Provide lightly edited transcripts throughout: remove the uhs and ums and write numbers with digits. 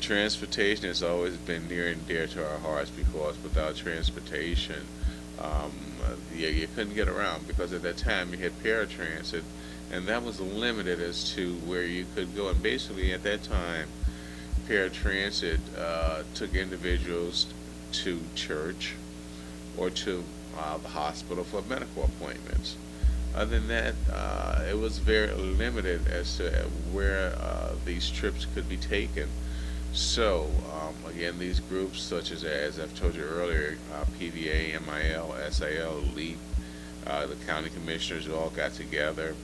Transportation has always been near and dear to our hearts because without transportation, you couldn't get around because at that time you had paratransit, and that was limited as to where you could go. And basically, at that time, paratransit took individuals to church or to the hospital for medical appointments. Other than that, it was very limited as to where these trips could be taken. So, again, these groups, such as I've told you earlier, PVA, MIL, SAL, LEAP, the county commissioners all got together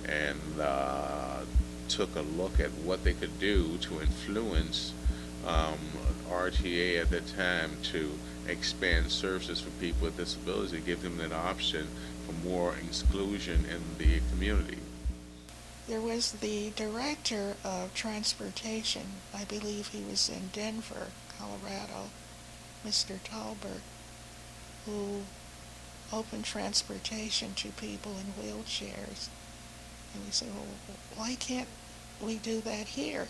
and took a look at what they could do to influence RTA at that time to expand services for people with disabilities and give them an option for more inclusion in the community. There was the director of transportation, I believe he was in Denver, Colorado, Mr. Talbert, who opened transportation to people in wheelchairs. And we said, well, why can't we do that here?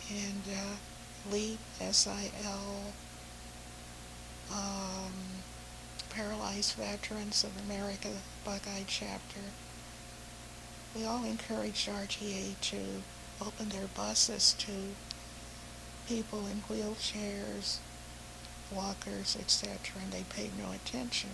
And LEAP, SIL, Paralyzed Veterans of America, Buckeye Chapter, we all encouraged RTA to open their buses to people in wheelchairs, walkers, etc., and they paid no attention.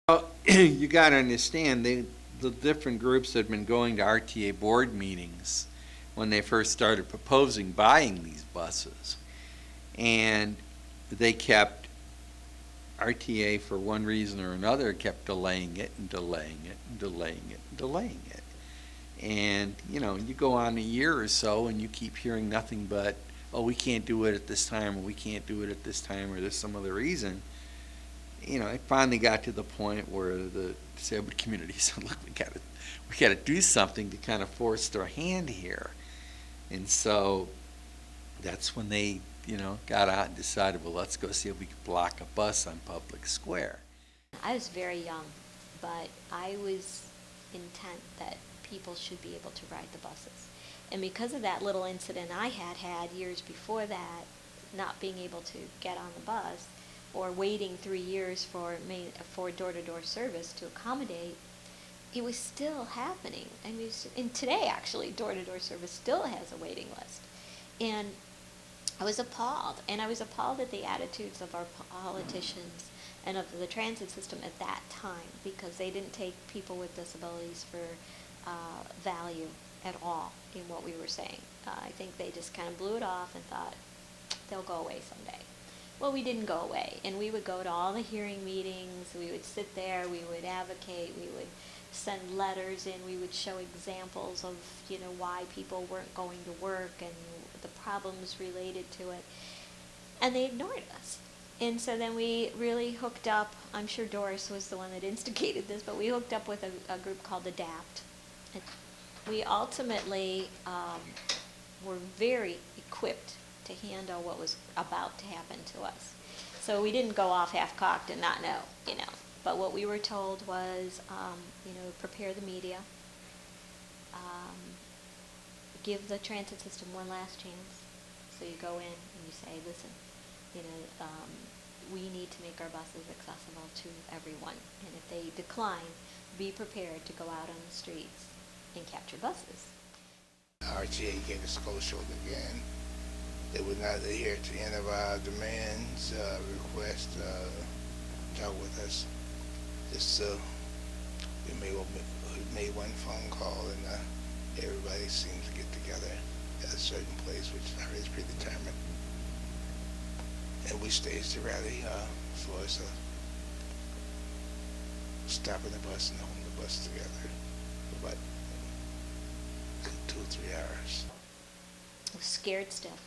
Well, you got to understand, the different groups had been going to RTA board meetings when they first started proposing buying these buses. And they kept, RTA for one reason or another, kept delaying it and delaying it and delaying it and delaying it. And, you know, you go on a year or so and you keep hearing nothing but, oh, we can't do it at this time, or we can't do it at this time, or there's some other reason. You know, it finally got to the point where the disabled community said, look, we gotta do something to kind of force their hand here. And so that's when they, you know, got out and decided, well, let's go see if we could block a bus on Public Square. I was very young, but I was intent that people should be able to ride the buses. And because of that little incident I had years before that, not being able to get on the bus, or waiting 3 years for door-to-door service to accommodate, it was still happening. I mean, and today actually, door-to-door service still has a waiting list. And I was appalled, and I was appalled at the attitudes of our politicians and of the transit system at that time, because they didn't take people with disabilities for value at all in what we were saying. I think they just kind of blew it off and thought, they'll go away someday. Well, we didn't go away, and we would go to all the hearing meetings, we would sit there, we would advocate, we would send letters in, we would show examples of, you know, why people weren't going to work and the problems related to it, and they ignored us. And so then we really hooked up, I'm sure Doris was the one that instigated this, but we hooked up with a group called ADAPT. And we ultimately were very equipped to handle what was about to happen to us. So we didn't go off half-cocked and not know, you know. But what we were told was, you know, prepare the media, give the transit system one last chance. So you go in and you say, listen, you know, we need to make our buses accessible to everyone. And if they decline, be prepared to go out on the streets and capture buses. RTA gave us a cold shoulder again. They would not adhere to any of our demands, requests, talk with us. Just we made one phone call, and everybody seemed to get together at a certain place, which I was predetermined. And we staged a rally for us stopping the bus and holding the bus together for about 2 or 3 hours. I was scared stiff.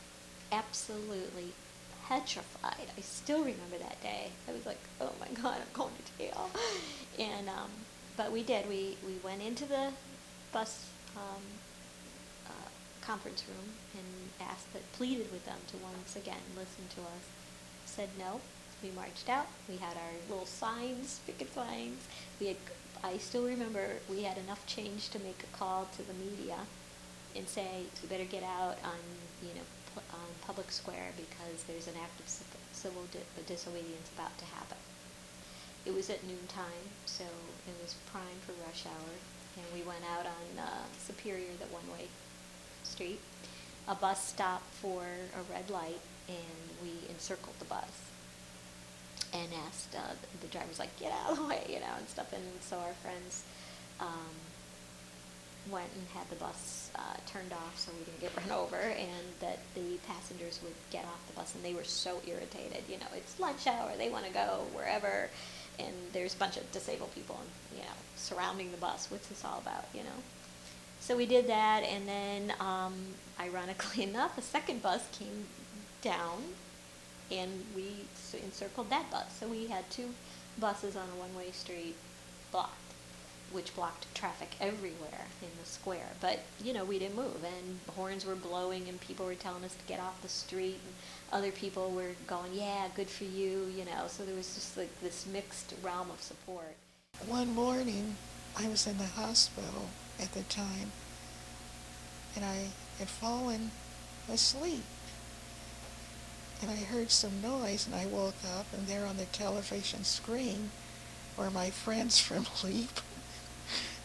Absolutely petrified. I still remember that day. I was like, oh my God, I'm going to jail. And but we did. We went into the bus conference room and pleaded with them to once again listen to us. Said no, We marched out. We had our little signs, picket signs. I still remember we had enough change to make a call to the media and say, you better get out on, on public square because there's an act of civil disobedience about to happen. It was at noontime, so it was prime for rush hour, and we went out on Superior, the one-way street. A bus stopped for a red light, and we encircled the bus and asked the driver's like, get out of the way, and stuff. And so our friends went and had the bus turned off so we didn't get run over, and that the passengers would get off the bus. And they were so irritated. It's lunch hour. They want to go wherever, and there's a bunch of disabled people, surrounding the bus. What's this all about, So we did that, and then, ironically enough, a second bus came down, and we encircled that bus. So we had two buses on a one-way street blocked, which blocked traffic everywhere in the square. But, we didn't move, and horns were blowing, and people were telling us to get off the street, and other people were going, yeah, good for you, So there was just like this mixed realm of support. One morning, I was in the hospital at the time, and I had fallen asleep. And I heard some noise, and I woke up, and there on the television screen were my friends from LEAP,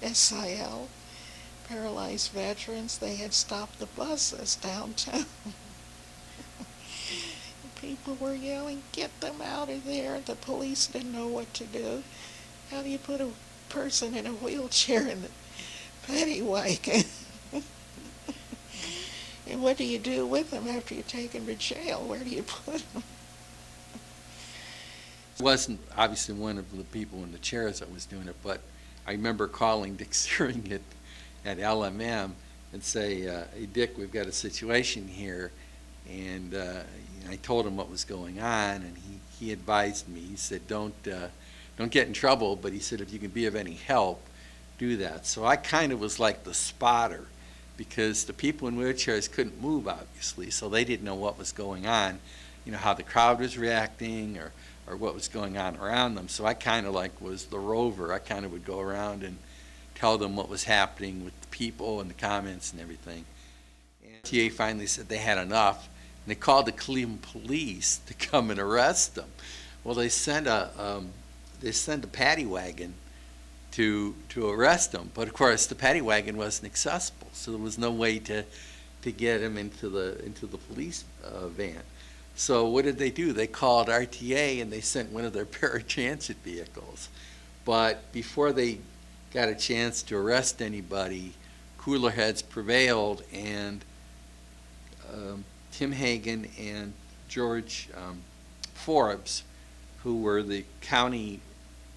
SIL, Paralyzed Veterans. They had stopped the buses downtown. People were yelling, get them out of there. The police didn't know what to do. How do you put a person in a wheelchair in the paddy wagon? And what do you do with them after you take them to jail? Where do you put them? It wasn't obviously one of the people in the chairs that was doing it, but I remember calling Dick Searing at LMM and say, hey, Dick, we've got a situation here. And I told him what was going on, and he advised me. He said, don't get in trouble, but he said, if you can be of any help, do that. So I kind of was like the spotter, because the people in wheelchairs couldn't move, obviously, so they didn't know what was going on, how the crowd was reacting or what was going on around them. So I kind of was the rover. I kind of would go around and tell them what was happening with the people and the comments and everything. And TA finally said they had enough, and they called the Cleveland police to come and arrest them. Well, they sent a paddy wagon to arrest him, but of course the paddy wagon wasn't accessible, so there was no way to get him into the police van. So what did they do? They called RTA, and they sent one of their paratransit vehicles. But before they got a chance to arrest anybody, cooler heads prevailed, and Tim Hagan and George Forbes, who were the county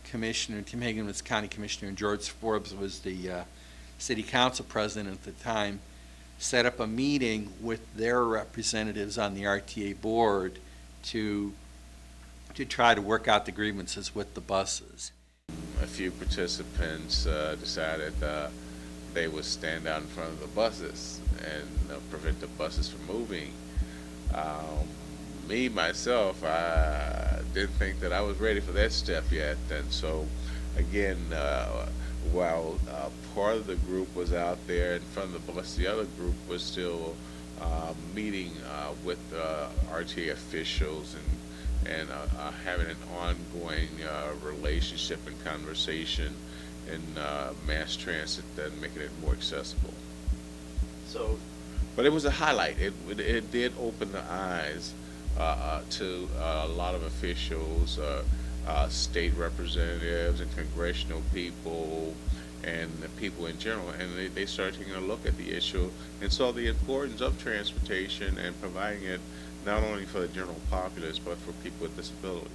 commissioner. Tim Hagan was county commissioner, and George Forbes was the city council president at the time, set up a meeting with their representatives on the RTA board to try to work out the grievances with the buses. A few participants decided they would stand out in front of the buses and prevent the buses from moving. Me, myself, I didn't think that I was ready for that step yet. And so, again, while part of the group was out there in front of the bus, the other group was still meeting with RTA officials and having an ongoing relationship and conversation in mass transit and making it more accessible. So, but it was a highlight. It did open the eyes to a lot of officials, state representatives and congressional people and the people in general, and they started taking a look at the issue and saw the importance of transportation and providing it not only for the general populace but for people with disabilities.